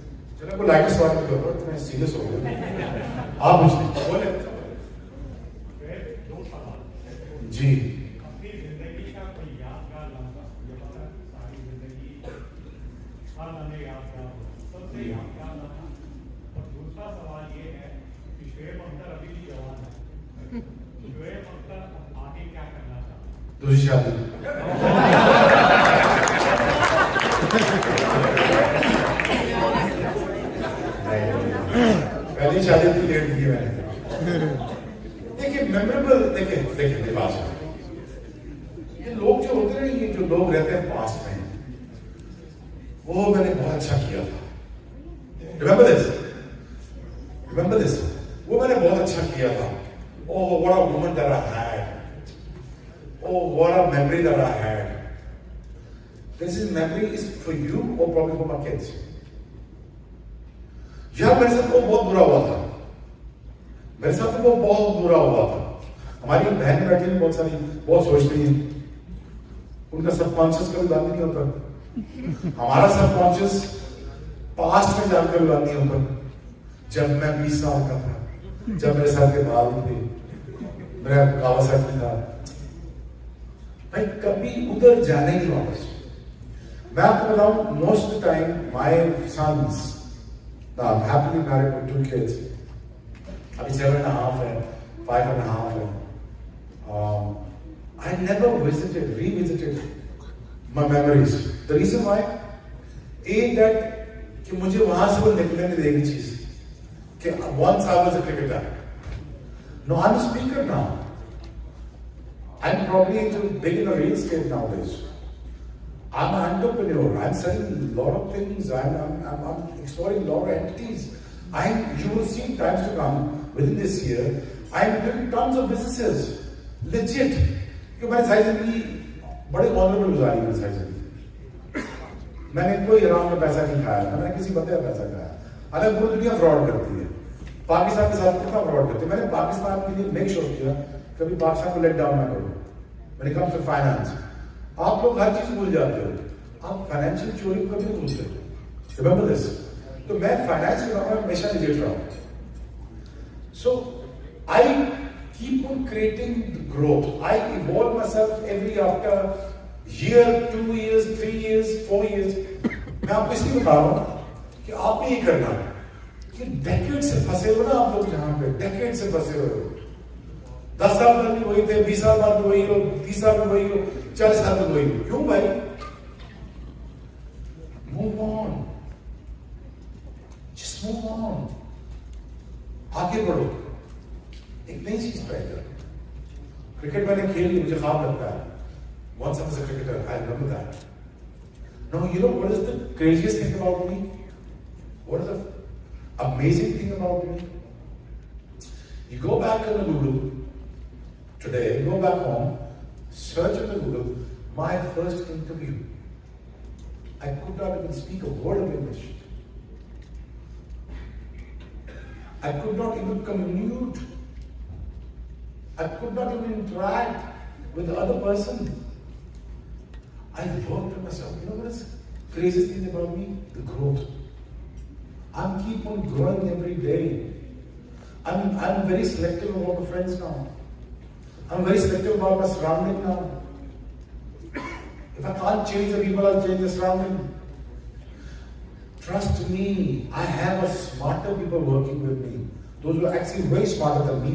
चलो को light स्वाद की जरूरत है, serious हो गया। आप कुछ नहीं बोले। जी। अपनी जिंदगी का कोई यादगार लम्हा, ये पता है सारी जिंदगी हर लम्हे यादगार हो, सबसे यादगार लम्हा। और दूसरा सवाल ये है कि शोएब अख्तर अभी भी जवान है, शोएब अख्तर आगे क्या करना चाहता है? दूसरी शादी। पहली शादी की लेट की मैंने। देखिए मेमोरेबल, देखिए मेरी बात सुनो। ये लोग जो होते हैं, ये जो लोग रहते हैं पास्ट में, वो मैंने बहुत अच्छा किया था। Remember this? वो मैंने बहुत अच्छा किया था। Oh, what a woman that I had. Oh, what a memory that I had. This memory is for you or probably for my kids. यार मेरे साथ वो बहुत बुरा हुआ था, मेरे साथ वो बहुत बुरा हुआ था। हमारी बहन बैठी है बहुत सारी, बहुत सोचती हैं, उनका सबकॉन्शियस कभी बंद नहीं होता। हमारा सबकॉन्शियस पास्ट में जाकर बंद नहीं होता। जब मैं 20 साल का था, जब मेरे साथ के बाल थे, मेरा कावासाकी था, भाई कभी उधर जाने की वापस। मैं आपको बताऊं, most of the time my sons, now I'm happily married with 2 kids. अभी 7.5 है, 5.5 है. I never revisited my memories. The reason why? that कि मुझे वहां से वो निकलने नहीं देगी चीज कि once I was a cricketer. No, I'm a speaker now. I'm probably into big in the real estate nowadays. I'm an entrepreneur. I'm selling a lot of things. I'm exploring a lot of entities. You will see in times to come within this year. I'm doing tons of businesses, legit. क्योंकि मैंने सारी जिंदगी बड़े honourable गुजारी है। सारी जिंदगी मैंने कोई हराम में पैसा नहीं खाया, मैंने किसी बंदे का पैसा खाया। अलग पूरी दुनिया फ्रॉड करती है, पाकिस्तान के साथ कितना फ्रॉड करती है। मैंने पाकिस्तान के लिए मेक श्योर किया कभी पाकिस्तान को लेट डाउन ना करो। When it comes to finance, आप लोग हर चीज भूल जाते हो, आप फाइनेंशियल चोरी को कभी नहीं भूलते। Remember this. तो मैं फाइनेंस के बारे में हमेशा निजेट रहा हूं। So I keep on creating growth. I evolve myself every after year, 2 years, 3 years, 4 years। मैं आपको इसलिए बता रहा हूं कि आप भी ये करना कि डेकेड से फंसे हो ना आप लोग, जहां पे डेकेड से फंसे हो, 10 साल बाद भी वही थे, 20 साल बाद भी वही हो, 30 साल में वही हो, 40 साल में वही हो। क्यों भाई? Move on. Just move on. आगे बढ़ो, एक नई चीज ट्राई करो। क्रिकेट मैंने खेल ली, मुझे ख्वाब लगता है। Once I was a cricketer, I remember that. Now, you know what is the craziest thing about me? What is the amazing thing about me? You go back on the Google today, go back home, search on the Google, my first interview. I could not even speak a word of English. I could not even commute. I could not even interact with the other person. I worked on myself. You know what is the craziest thing about me? The growth. I keep on growing every day. I'm very selective about my friends now. I'm very selective about my surrounding now. If I can't change the people, I'll change the surrounding. Trust me, I have a smarter people working with me. Those who are actually way smarter than me.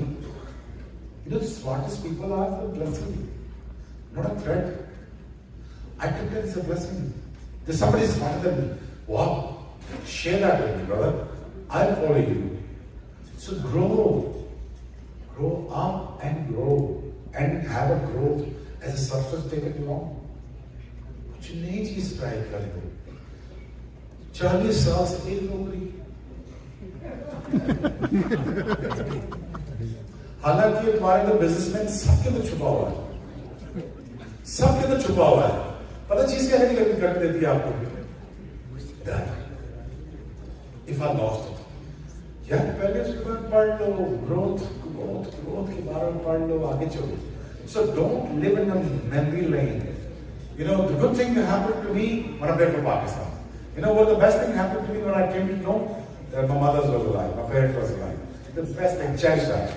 You know, the smartest people are a blessing, not a threat. I took that as a blessing. There's somebody smarter than me. Wow. Share that with me, brother. I'll follow you. So grow. Grow up and grow. And have a growth as a substance, take it along. कुछ नई चीज try कर लो। 40 साल से एक नौकरी, हालांकि तुम्हारे अंदर बिजनेसमैन सबके अंदर छुपा हुआ है, सबके अंदर छुपा हुआ है। पता चीज क्या है कि कर देती है आपको, इफ आई लॉस्ट इट। यार पहले उसके बाद पढ़ लो, ग्रोथ के बारे में पढ़ लो, आगे चलो। So don't live in a memory lane. You know, the good thing that happened to me when I played for Pakistan. You know what the best thing happened to me when I came to know that my mother was alive, my parents was alive. The best thing, cherish that.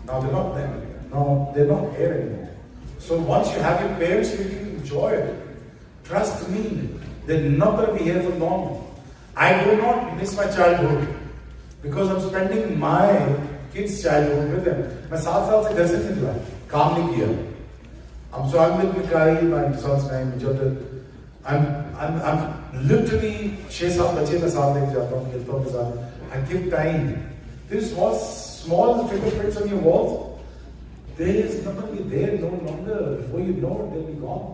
Now they're not there. No, they're not here anymore. So once you have your parents, you can enjoy it. Trust me, they're not going to be here for long. I do not miss my childhood because I'm spending my kids' childhood with them. मैं 7 साल से घर से नहीं निकला, काम नहीं किया. So I'm with Mikhail, my son's name, Jyotit. I'm literally 6-7 बच्चे मैं साथ लेके जाता हूँ, खेलता हूँ के साथ. I give time. These small fingerprints on your walls, there is not going to be there no longer. Before you know it, they'll be gone.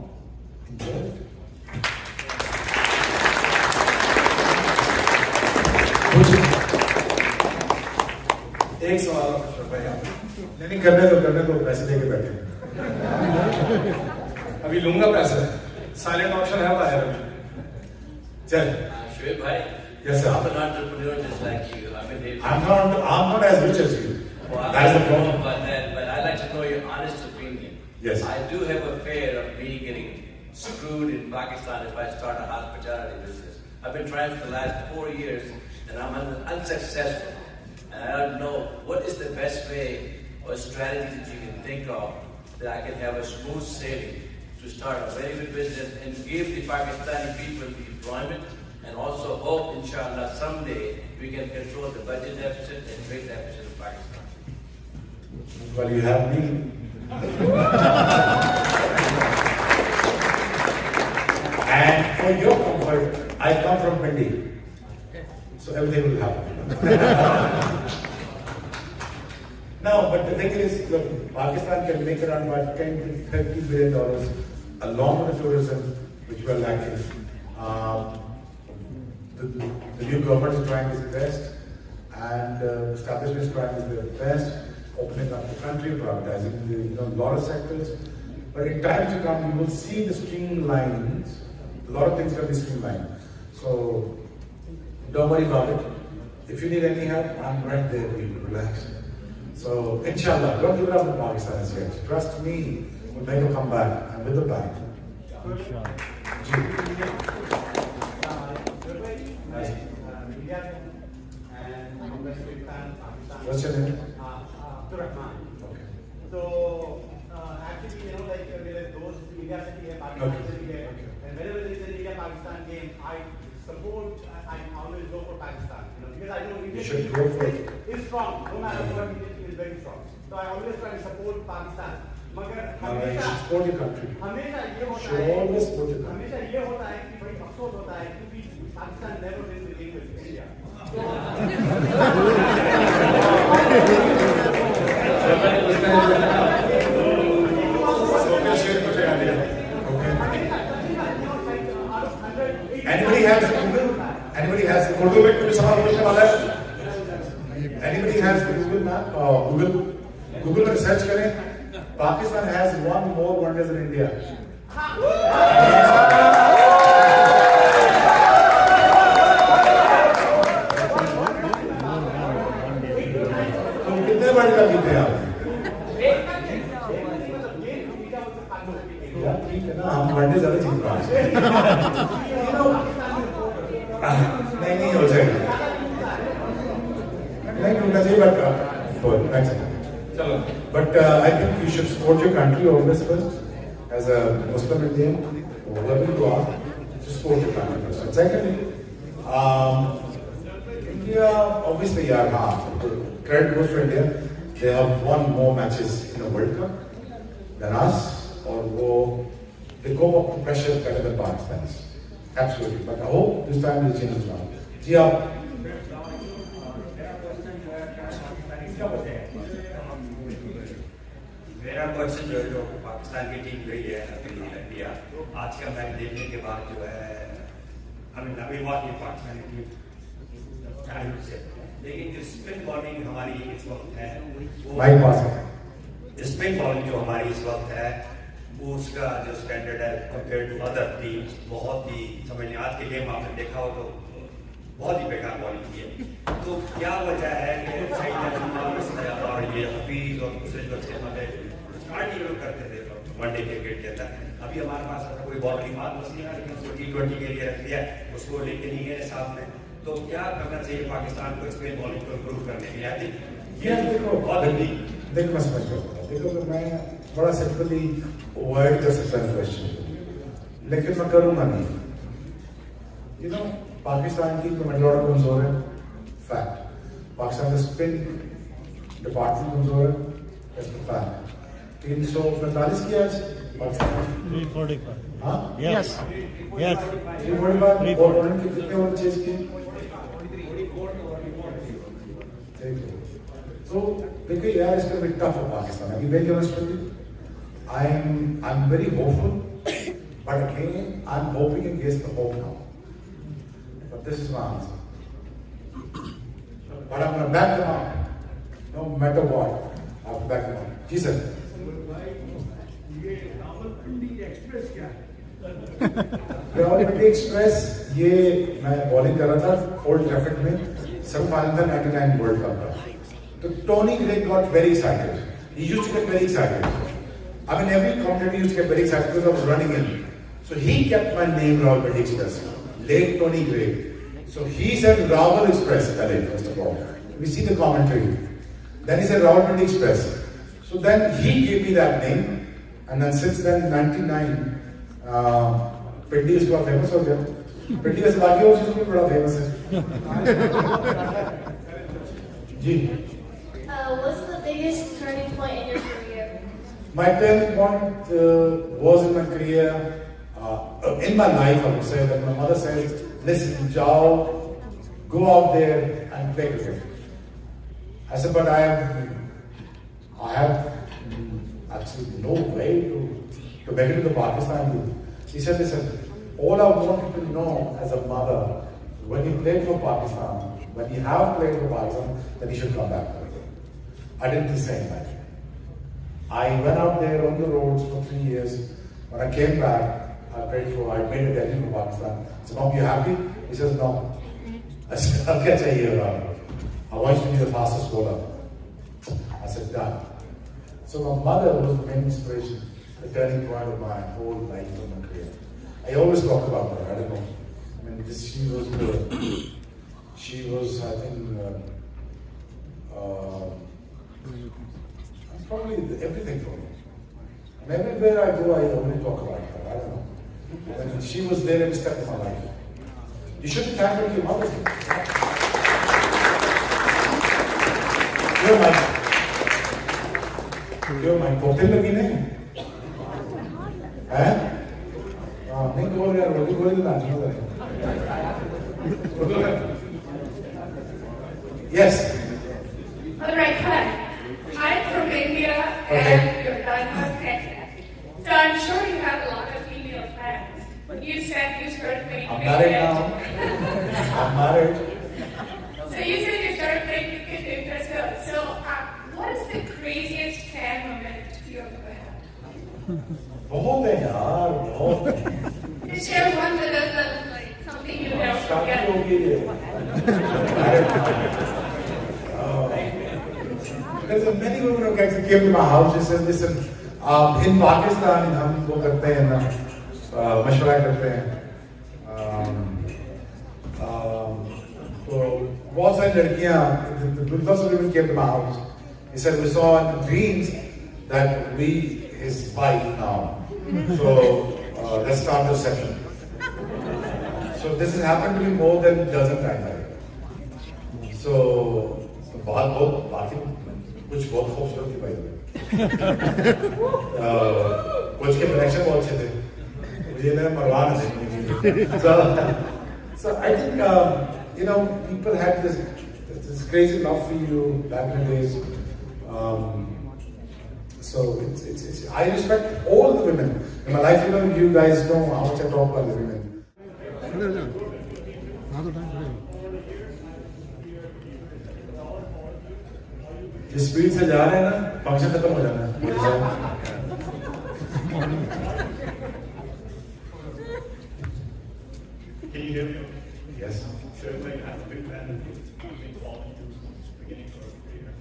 Enjoy it. एक सवाल भैया नहीं करने दो पैसे लेके बैठे. अभी लूंगा पैसे. साइलेंट ऑप्शन है बाहर अभी. चल. Shoaib bhai, Yes, sir. I'm an entrepreneur just like you. I'm not as rich as you. Well, That's the I don't know problem. about that, but I'd like to know your honest opinion. Yes. I do have a fear of me getting screwed in Pakistan if I start a hospitality business. I've been trying for the last 4 years and I'm unsuccessful. And I don't know what is the best way or strategy that you can think of that I can have a smooth sailing to start a very good business and give the Pakistani people the employment and also hope, inshallah, someday we can control the budget deficit and trade deficit of Pakistan. Well, you have me. And for your comfort, I come from Pindi. So everything will happen. No, but the thing is, look, Pakistan can make around about $10 to $30 billion along with the tourism, which we're lacking. The new government is trying its best, and establishment is trying their best, opening up the country, privatizing a lot of sectors. But in times to come, you will see the streamlines. A lot of things can be streamlined. So don't worry about it. If you need any help, I'm right there for you. Relax. So inshallah, don't give it up to Pakistan as yet. Trust me, we'll make a comeback. I'm with the bank. What's your name? Okay. So actually, you know, like those India city है, Pakistan city है, and whenever there is an India-Pakistan game, I support. I always go for Pakistan, you know, because I know India should go for it. is strong. No matter what, India team is very strong. So I always try to support Pakistan. मगर You should support your country. हमेशा ये होता Should है, always support your country. हमेशा ये होता है कि बड़ी अफसोस होता है क्योंकि Pakistan never wins the game with India. Anybody has Google? Anybody has Urdu में कुछ सवाल पूछने वाला है? Anybody has Google map? Google में सर्च करें. Pakistan has won more wonders than India. तो कितने वर्ल्ड कप जीते आप? यार ठीक है ना, हम वनडे ज्यादा जीत पाए. नहीं हो जाएगा. नहीं होना चाहिए but I think you should support your country always first. As a Muslim Indian, whoever you are, just support your country first. And secondly, India, obviously, credit goes to India. They have won more matches in the World Cup than us, or they go up to pressure better than Pakistan. Absolutely. But I hope this time will change as well. मेरा question जो पाकिस्तान की team गई है India, आज का match देखने के बाद जो है अभी पाकिस्तानी टीम, लेकिन जो स्पिन बॉलिंग हमारी इस वक्त है, स्पिन बॉलिंग जो हमारी इस वक्त है, उसका जो स्टैंडर्ड है कंपेयर टू अदर टीम्स बहुत ही समझ आज के गेम आपने देखा हो तो बहुत ही बेकार बॉलिंग की है. तो क्या वजह है कि सही और ये हफीज और दूसरे जो अच्छे स्टार्ट ही लोग करते थे वनडे क्रिकेट के अंदर। अभी हमारे पास कोई बहुत बड़ी बात नहीं है, लेकिन उसको T20 के लिए रख दिया, उसको लेके नहीं गए साथ में। तो क्या करना चाहिए पाकिस्तान को स्पिन बॉलिंग को इम्प्रूव करने के लिए? आई थिंक ये देखो देखो मैं समझ रहा हूँ। देखो तो मैं बड़ा सिंपली अवॉइड कर सकता हूँ क्वेश्चन, लेकिन मैं करूँगा नहीं। यू नो पाकिस्तान की कमेंडोरा कमजोर है, फैक्ट। पाकिस्तान का स्पिन डिपार्टमेंट कमजोर है, फैक्ट। 345 की आज पाकिस्तान 345. हाँ Yes. Yes. 345 और उन्होंने कितने ओवर चेज किए? So देखिए यार, इसका भी टफ है पाकिस्तान। अभी very honest with you, I'm very hopeful, but again I'm hoping against the hope now. But this is my answer. But I'm gonna back them up, no matter what. I have to back them up. जी sir. Rawalpindi express ये मैं bowling कर रहा था old traffic में, semifinal था 99 world cup का। तो Tony Greig got very excited, he used to get very excited. I mean, every commentator used to get very excited because I was running in. So he kept my name Rawalpindi Express, late Tony Gray. So he said Rawal Express, first of all. We see the commentary. Then he said Rawalpindi Express. So then he gave me that name. And then since then, 99, Pindi is quite famous हो गया. Pindi वैसे बाकी और चीज़ों में बड़ा famous है. जी. What's the biggest turning point in your career? My turning point was in my career, in my life. I would say that my mother says, "Listen, Jao, go out there and play cricket." I said, "But I have actually no way to make it to the Pakistan team." He said, "Listen, all I want you to know as a mother, when you played for Pakistan, when you have played for Pakistan, then you should come back." I did the same thing. I went out there on the roads for 3 years. When I came back, I made a debut for Pakistan. I said, "Mom, you happy?" He says, "No." I said, "I'll get you here. I want you to be the fastest bowler." I said, "Done." So my mother was the main inspiration, the turning point of my whole life and my career. I always talk about her. I don't know. I mean, she was, I think, probably everything for me. And everywhere I go, I only talk about her. I don't know. And she was there every step of my life. You shouldn't thank her, your mother. You're my hotel lagi nahi. Eh? नहीं बोल यार, रोटी बोल ना Yes. All right, hi. I'm from India and your dad was fantastic. So I'm sure you have a lot of female fans. But you said you started playing I'm cricket. married now. I'm married. So you said you started playing cricket in Brazil. So what is the craziest fan moment you ever had? बहुत है यार, बहुत है. Just share one with us, like something you never शादी forget. होगी ये. There's many women who came to my house. She said, "Listen, in Pakistan हम वो करते हैं ना, मशवरा करते हैं. तो बहुत सारी लड़कियाँ, lots of women came to my house. He said, "We saw in the dreams that we his wife now. So let's start the session." So this has happened to me more than a dozen times. So बहुत बाकी कुछ बहुत खूबसूरत थी भाई. कुछ के connection बहुत अच्छे थे. मुझे ना परवाह नहीं. So I think people had this crazy love for you back in the days. So it's I respect all the women in my life. You guys know how much I talk about the women. जिस speed से जा रहे हैं ना, function खत्म हो जाना है. Can you hear me? Yes. So, like, I'm a big fan of you. I've been following you since the beginning of your career.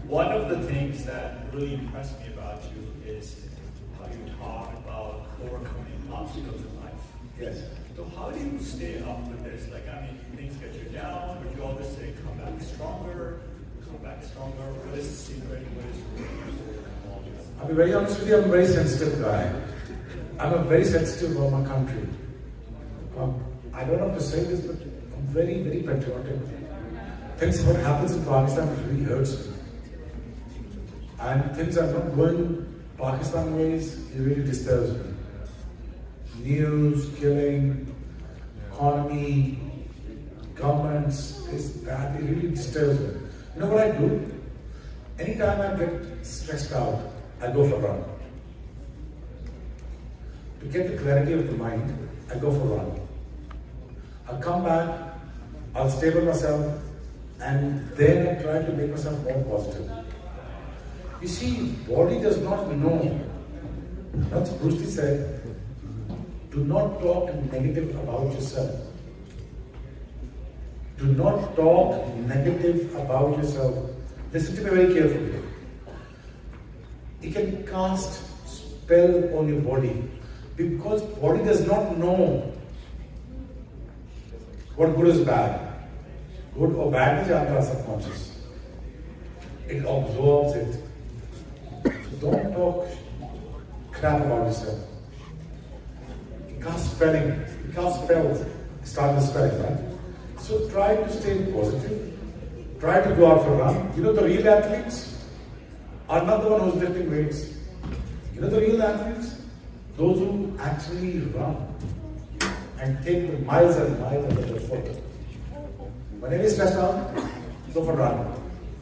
One of the things that really impressed me about you is how you talk about overcoming obstacles in life. Yes. So how do you stay up with this? Like, I mean, things get you down, but you always say, come back stronger. What is the secret? What is the I'll be very honest with you, I'm a very sensitive guy. I'm a very sensitive about my country. I don't have to say this, but I'm very, very patriotic. Things what happens in Pakistan really hurts me. And things are not going Pakistan ways, it really disturbs me. News, killing, economy, governments, this, that, it really disturbs me. You know what I do? Anytime I get stressed out, I go for a run. To get the clarity of the mind, I go for a run. I'll come back, I'll stable myself, and then I try to make myself more positive. You see, body does not know. That's what Bruce Lee said. Do not talk negative about yourself. Do not talk negative about yourself. Listen to me very carefully. You can cast spell on your body because body does not know what good is bad. Good or bad is our subconscious. It absorbs it. So don't talk crap about yourself. You can't spelling. You can't spell. Start with spelling, right? So try to stay positive. Try to go out for a run. You know the real athletes are not the one who's lifting weights. You know the real athletes? Those who actually run and take the miles and miles under their foot. Whenever you're stressed out, go for a run.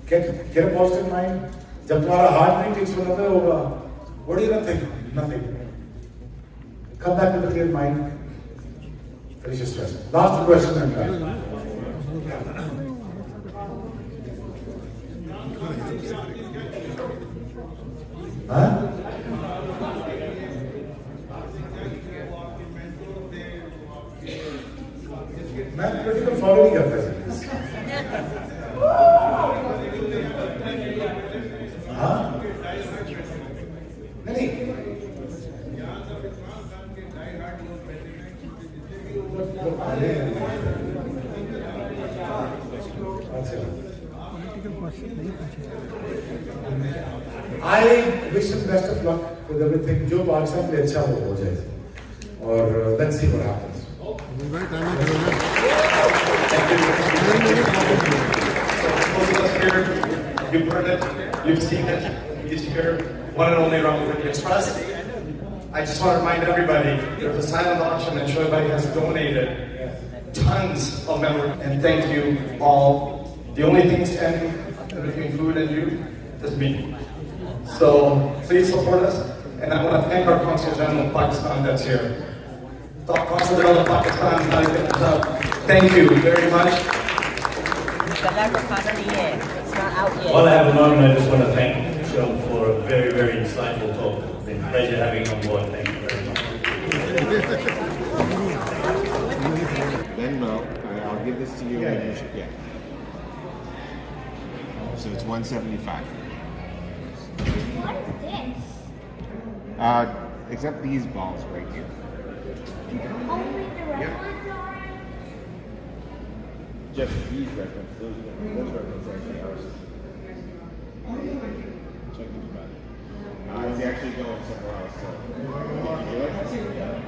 Get a positive mind. जब तुम्हारा heart rate 190 होगा, what are you gonna think? Nothing. Come back with a clear mind. Finish your stress. Last question and done. Huh? मैं political follow नहीं करता हाँ नहीं I wish him best of luck with everything. जो पाकिस्तान में अच्छा हो जाए और let's see what happens. You've heard it, you've seen it, you hear one and only Rahul Pindi Express. I just want to remind everybody, there's a silent auction and Shoaib has donated tons of memory. And thank you all. The only thing standing between food and you is me. So please support us. And I want to thank our Consul General of Pakistan that's here. Top Consul General of Pakistan, thank you very much. While I have a moment, I just want to thank Shoaib for a very, very insightful talk. It's been a pleasure having you on board. Thank you very much. Then I'll give this to you. Yeah. So it's 175. What is this? Except these balls right here. Only the red Yeah. ones are? Just these red ones. Those red ones are actually ours. Check these back. It's actually going somewhere else. So. Did you do it? Yeah.